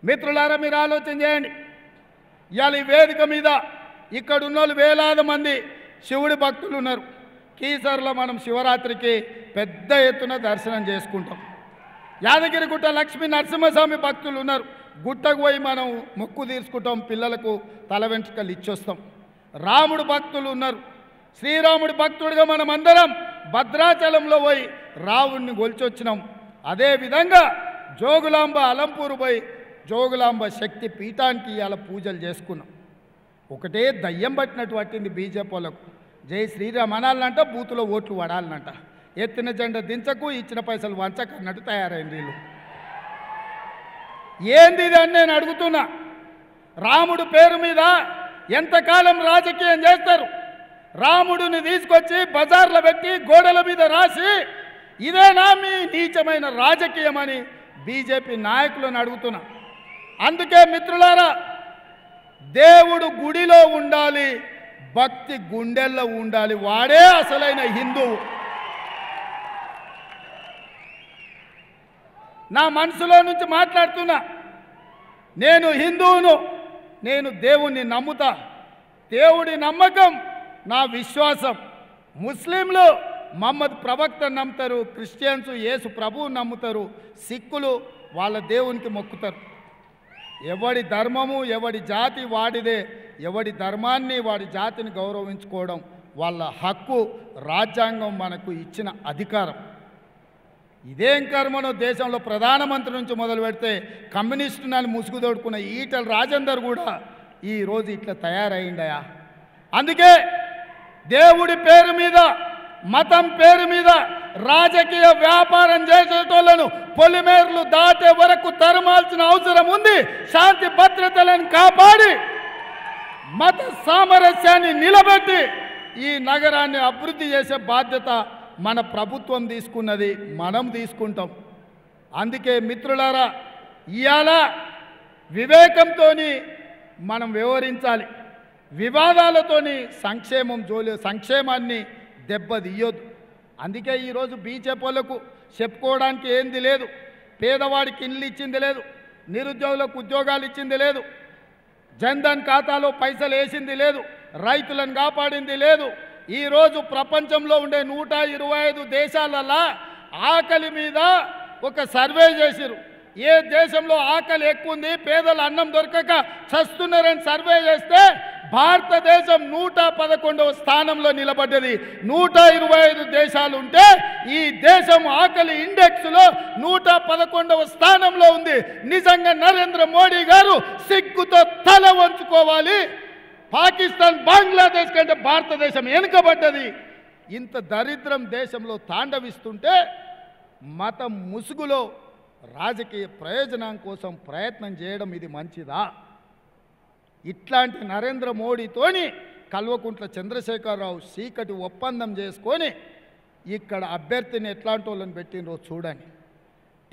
మిత్రులారా, మీరు ఆలోచన చేయండి. ఇవాళ ఈ వేదిక మీద ఇక్కడ ఉన్నోళ్ళు వేలాది మంది శివుడి భక్తులు ఉన్నారు. కీసర్లో మనం శివరాత్రికి పెద్ద ఎత్తున దర్శనం చేసుకుంటాం. యాదగిరిగుట్ట లక్ష్మీ నరసింహస్వామి భక్తులు ఉన్నారు. గుట్టకు పోయి మనం మొక్కు తీర్చుకుంటాం, పిల్లలకు తల వెంట్రుకలు ఇచ్చొస్తాం. రాముడు భక్తులు ఉన్నారు. శ్రీరాముడి భక్తుడిగా మనం అందరం భద్రాచలంలో పోయి రావుడిని గొల్చొచ్చినాం. అదేవిధంగా జోగులాంబ అలంపూరు పోయి జోగులాంబ శక్తి పీఠానికి ఇవాళ పూజలు చేసుకున్నాం. ఒకటే దయ్యం పట్టినట్టు పట్టింది బీజేపీ వాళ్ళకు. జై శ్రీరామ్ అనాలనంట, బూతులో ఓట్లు పడాలనంట. ఎత్తిన జెండా దించకు, ఇచ్చిన పైసలు వంచకు అన్నట్టు తయారైంది వీళ్ళు. ఏంది ఇది అని నేను అడుగుతున్నా. రాముడు పేరు మీద ఎంతకాలం రాజకీయం చేస్తారు? రాముడిని తీసుకొచ్చి బజార్లో పెట్టి గోడల మీద రాసి ఇదేనా మీ నీచమైన రాజకీయం అని బీజేపీ నాయకులను అడుగుతున్నా. అందుకే మిత్రులారా, దేవుడు గుడిలో ఉండాలి, భక్తి గుండెల్లో ఉండాలి. వాడే అసలైన హిందువు. నా మనసులో నుంచి మాట్లాడుతున్నా. నేను హిందువును, నేను దేవుణ్ణి నమ్ముతా. దేవుడి నమ్మకం నా విశ్వాసం. ముస్లింలు మహమ్మద్ ప్రవక్తను నమ్ముతారు, క్రిస్టియన్స్ యేసు ప్రభువుని నమ్ముతారు, సిక్కులు వాళ్ళ దేవునికి మొక్కుతారు. ఎవడి ధర్మము ఎవడి జాతి వాడిదే. ఎవడి ధర్మాన్ని వాడి జాతిని గౌరవించుకోవడం వాళ్ళ హక్కు. రాజ్యాంగం మనకు ఇచ్చిన అధికారం. ఇదేం కర్మనో దేశంలో ప్రధానమంత్రి నుంచి మొదలు పెడితే కమ్యూనిస్టుని ముసుగు తోడుకున్న ఈటల రాజేందర్ కూడా ఈరోజు ఇట్లా తయారైండయా. అందుకే దేవుడి పేరు మీద, మతం పేరు మీద రాజకీయ వ్యాపారం చేసేటోళ్లను పొలిమేర్లు దాటే వరకు తరమాల్సిన అవసరం ఉంది. శాంతి భద్రతలను కాపాడి మత సామరస్యాన్ని నిలబెట్టి ఈ నగరాన్ని అభివృద్ధి చేసే బాధ్యత మన ప్రభుత్వం తీసుకున్నది, మనం తీసుకుంటాం. అందుకే మిత్రులారా, ఇవాళ వివేకంతో మనం వ్యవహరించాలి. వివాదాలతోని సంక్షేమాన్ని దెబ్బతీయొద్దు. అందుకే ఈరోజు బీజేపీ వాళ్ళకు చెప్పుకోవడానికి ఏంది లేదు. పేదవాడికి ఇల్లు ఇచ్చింది లేదు, నిరుద్యోగులకు ఉద్యోగాలు ఇచ్చింది లేదు, జన్ధన్ ఖాతాలో పైసలు వేసింది లేదు, రైతులను కాపాడింది లేదు. ఈరోజు ప్రపంచంలో ఉండే 125 దేశాలలో ఆకలి మీద ఒక సర్వే చేసిరు. ఏ దేశంలో ఆకలి ఎక్కువ ఉంది, పేదలు అన్నం దొరకక చస్తున్నారని సర్వే చేస్తే భారతదేశం 111వ స్థానంలో నిలబడ్డది. 125 దేశాలు ఉంటే ఈ దేశం ఆకలి ఇండెక్స్లో 111వ స్థానంలో ఉంది. నిజంగా నరేంద్ర మోడీ గారు సిగ్గుతో తల వంచుకోవాలి. పాకిస్తాన్, బంగ్లాదేశ్ కంటే భారతదేశం వెనుకబడ్డది. ఇంత దరిద్రం దేశంలో తాండవిస్తుంటే మతం ముసుగులో రాజకీయ ప్రయోజనం కోసం ప్రయత్నం చేయడం ఇది మంచిదా? ఇట్లాంటి నరేంద్ర మోడీతోని కల్వకుంట్ల చంద్రశేఖరరావు చీకటి ఒప్పందం చేసుకొని ఇక్కడ అభ్యర్థిని ఎట్లాంటి వాళ్ళని పెట్టినరో చూడండి.